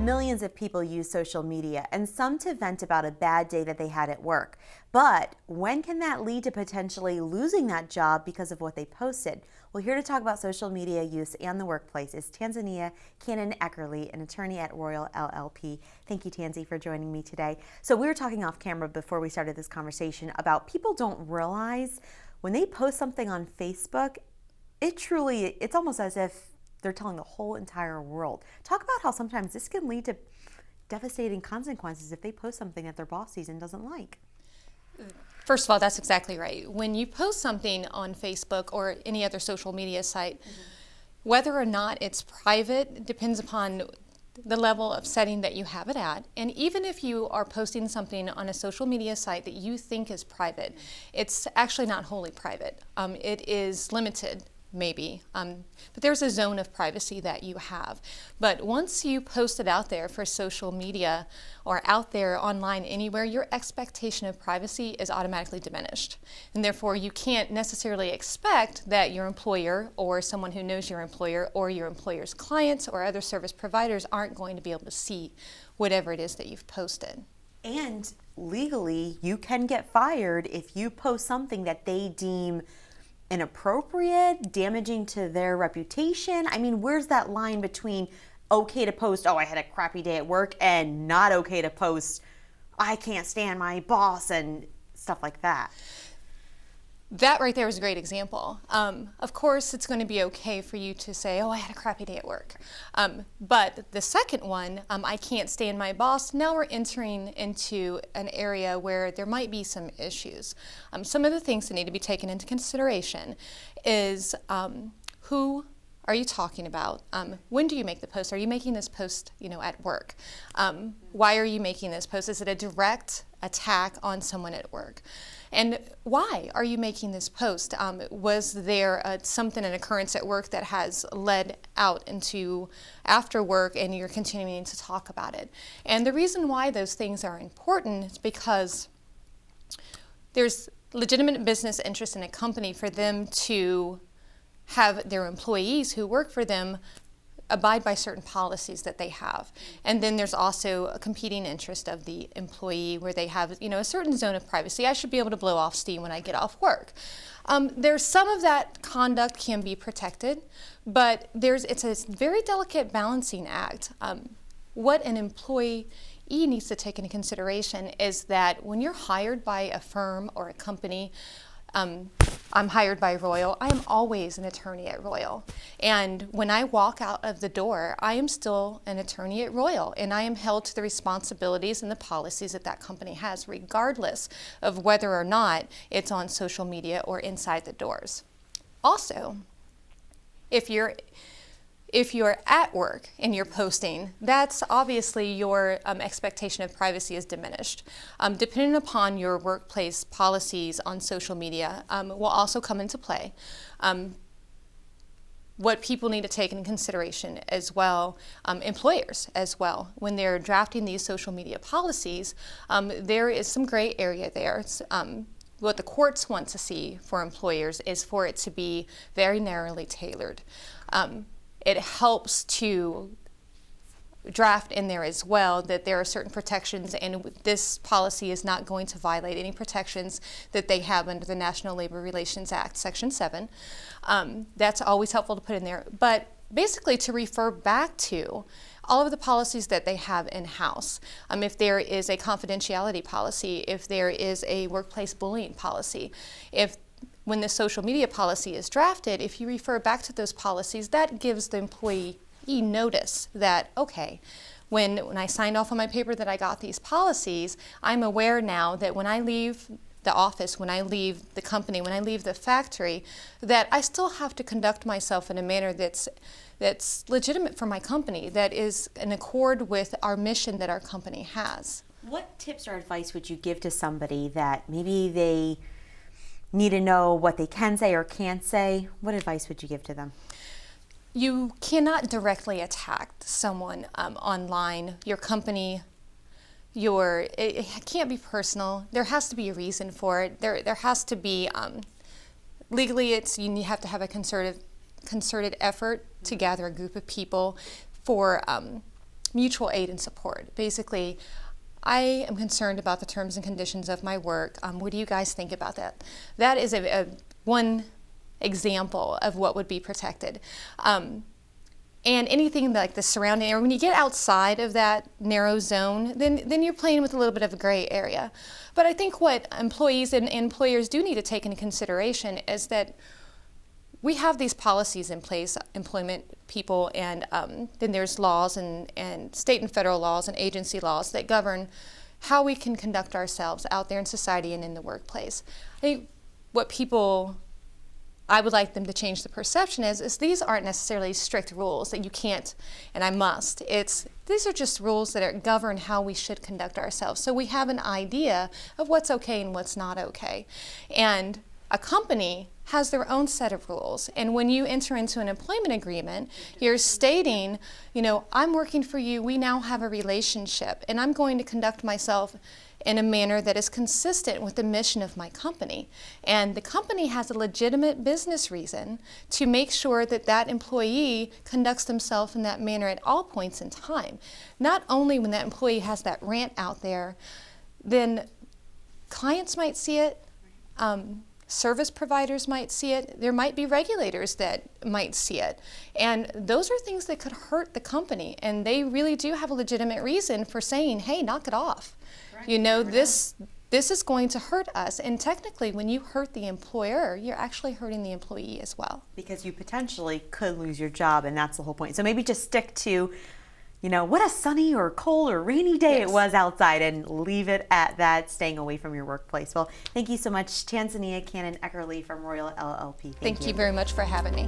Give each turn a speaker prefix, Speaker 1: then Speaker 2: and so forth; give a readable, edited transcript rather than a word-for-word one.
Speaker 1: Millions of people use social media, and some to vent about a bad day that they had at work. But when can that lead to potentially losing that job because of what they posted? Well, here to talk about social media use and the workplace is Tanzania Cannon-Eckerle, an attorney at Royal LLP. Thank you, Tanzi, for joining me today. So we were talking off camera before we started this conversation about people don't realize when they post something on Facebook, it's almost as if they're telling the whole entire world. Talk about how sometimes this can lead to devastating consequences if they post something that their boss sees and doesn't like.
Speaker 2: First of all, that's exactly right. When you post something on Facebook or any other social media site, whether or not it's private depends upon the level of setting that you have it at. And even if you are posting something on a social media site that you think is private, it's actually not wholly private. It is limited, maybe, but there's a zone of privacy that you have. But once you post it out there for social media or out there online anywhere, your expectation of privacy is automatically diminished. And therefore you can't necessarily expect that your employer or someone who knows your employer or your employer's clients or other service providers aren't going to be able to see whatever it is that you've posted.
Speaker 1: And legally, you can get fired if you post something that they deem inappropriate, damaging to their reputation. I mean, where's that line between okay to post, oh, I had a crappy day at work, and not okay to post, I can't stand my boss, and stuff like that?
Speaker 2: That right there is a great example. Of course, it's going to be okay for you to say, oh, I had a crappy day at work. But the second one, I can't stand my boss, now we're entering into an area where there might be some issues. Some of the things that need to be taken into consideration is who are you talking about? When do you make the post? Are you making this post, at work? Why are you making this post? Is it a direct attack on someone at work? And why are you making this post? Was there an occurrence at work that has led out into after work and you're continuing to talk about it? And the reason why those things are important is because there's legitimate business interest in a company for them to have their employees who work for them abide by certain policies that they have. And then there's also a competing interest of the employee where they have, a certain zone of privacy. I should be able to blow off steam when I get off work. There's some of that conduct can be protected, but it's a very delicate balancing act. What an employee needs to take into consideration is that when you're hired by a firm or a company, I'm hired by Royal. I am always an attorney at Royal. And when I walk out of the door, I am still an attorney at Royal, and I am held to the responsibilities and the policies that that company has, regardless of whether or not it's on social media or inside the doors. Also, if you're at work and you're posting, that's obviously your expectation of privacy is diminished. Depending upon your workplace policies on social media will also come into play. What people need to take into consideration as well, employers as well, when they're drafting these social media policies, there is some gray area there. What the courts want to see for employers is for it to be very narrowly tailored. It helps to draft in there as well that there are certain protections, and this policy is not going to violate any protections that they have under the National Labor Relations Act, Section 7. That's always helpful to put in there. But basically to refer back to all of the policies that they have in-house. If there is a confidentiality policy, if there is a workplace bullying policy, when the social media policy is drafted, if you refer back to those policies, that gives the employee notice that, okay, when I signed off on my paper that I got these policies, I'm aware now that when I leave the office, when I leave the company, when I leave the factory, that I still have to conduct myself in a manner that's legitimate for my company, that is in accord with our mission that our company has.
Speaker 1: What tips or advice would you give to somebody that maybe they need to know what they can say or can't say? What advice would you give to them?
Speaker 2: You cannot directly attack someone online, your company, it can't be personal. There has to be a reason for it. There has to be, legally you have to have a concerted effort to gather a group of people for mutual aid and support. Basically, I am concerned about the terms and conditions of my work. What do you guys think about that? That is a one example of what would be protected. And anything like the surrounding area, when you get outside of that narrow zone, then you're playing with a little bit of a gray area. But I think what employees and employers do need to take into consideration is that we have these policies in place, employment people, and then there's laws and state and federal laws and agency laws that govern how we can conduct ourselves out there in society and in the workplace. I think what I would like them to change the perception is these aren't necessarily strict rules that you can't and I must. These are just rules that govern how we should conduct ourselves. So we have an idea of what's okay and what's not okay. And a company has their own set of rules. And when you enter into an employment agreement, you're stating, I'm working for you, we now have a relationship, and I'm going to conduct myself in a manner that is consistent with the mission of my company. And the company has a legitimate business reason to make sure that that employee conducts themselves in that manner at all points in time. Not only when that employee has that rant out there, then clients might see it, service providers might see it, there might be regulators that might see it. And those are things that could hurt the company. And they really do have a legitimate reason for saying, hey, knock it off. This is going to hurt us. And technically, when you hurt the employer, you're actually hurting the employee as well.
Speaker 1: Because you potentially could lose your job, and that's the whole point. So maybe just stick to, what a sunny or cold or rainy day it was outside, and leave it at that, staying away from your workplace. Well, thank you so much, Tanzania Cannon-Eckerle from Royal LLP.
Speaker 2: Thank you very much for having me.